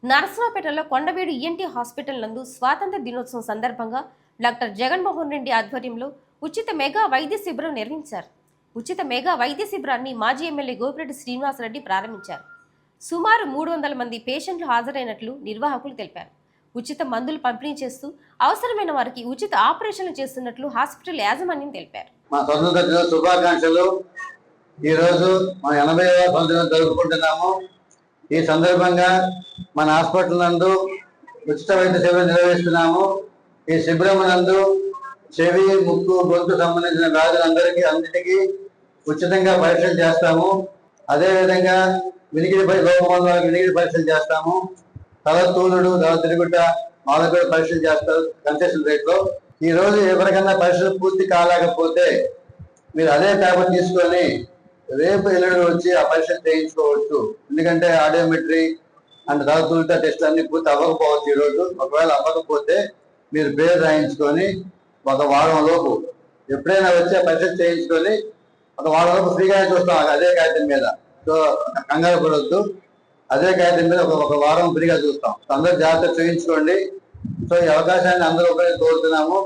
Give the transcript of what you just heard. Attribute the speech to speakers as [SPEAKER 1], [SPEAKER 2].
[SPEAKER 1] నరసరావుపేటలో Kondaveedu ENT hospital నందు స్వాతంత్ర దినోత్సవం సందర్భంగా డాక్టర్ జగన్మోహన్ రెడ్డి ఆధ్వర్యంలో ఉచిత మెగా వైద్య శిబిరం నిర్వహించారు. ఉచిత మెగా వైద్య శిబిరాన్ని మాజీ ఎమ్మెల్యే గోపిరెడ్డి శ్రీనివాసరెడ్డి ప్రారంభించారు. సుమారు 300 మంది పేషెంట్లు హాజరైనట్లు నిర్వాహకులు తెలిపారు. ఉచిత మందులు పంపిణీ చేస్తూ అవసరమైన వారికి ఉచిత ఆపరేషన్లు చేస్తున్నట్లు హాస్పిటల్ యాజమాన్యం తెలిపారు.
[SPEAKER 2] మా స్వతంత్ర దిన శుభాకాంక్షలు. ఈరోజు మన 80వ స్వతంత్ర దినం జరుపుకుంటున్నాము. ఈ సందర్భంగా మన హాస్పిటల్ నందు ఉచిత వైద్య శిబిరం నిర్వహిస్తున్నాము. ఈ శిబిరం నందు చెవి, ముక్కు, గొంతు సంబంధించిన వ్యాధులందరికీ అన్నిటికీ ఉచితంగా పరీక్షలు చేస్తాము. అదేవిధంగా వినికిడి లోపం ఉన్న వాళ్ళకి వినికిడి పరీక్షలు చేస్తాము. తల తూలుడు, తల తిరుగుట వాళ్ళకు కూడా పరీక్షలు చేస్తారు కన్సెషన్ రేట్లో. ఈ రోజు ఎవరికైనా పరీక్షలు పూర్తి కాలేకపోతే మీరు అదే పేపర్ తీసుకొని రేపు ఎల్లుండి వచ్చి ఆ పరీక్షలు చేయించుకోవచ్చు. ఎందుకంటే ఆడియోమెట్రీ అండ్ తల తూలుట టెస్ట్ అన్ని పూర్తి అవ్వకపోవచ్చు. ఈరోజు ఒకవేళ అవ్వకపోతే మీరు పేరు రాయించుకొని ఒక వారం లోపు ఎప్పుడైనా వచ్చి పరీక్షలు చేయించుకొని ఒక వారం లోపు ఫ్రీగా చూస్తాం అదే కాగితం మీద. సో కంగారు పడవద్దు, అదే కాగితం మీద ఒక వారం ఫ్రీగా చూస్తాం. అందరూ జాగ్రత్త చేయించుకోండి. సో ఈ అవకాశాన్ని అందరూ కోరుతున్నాము.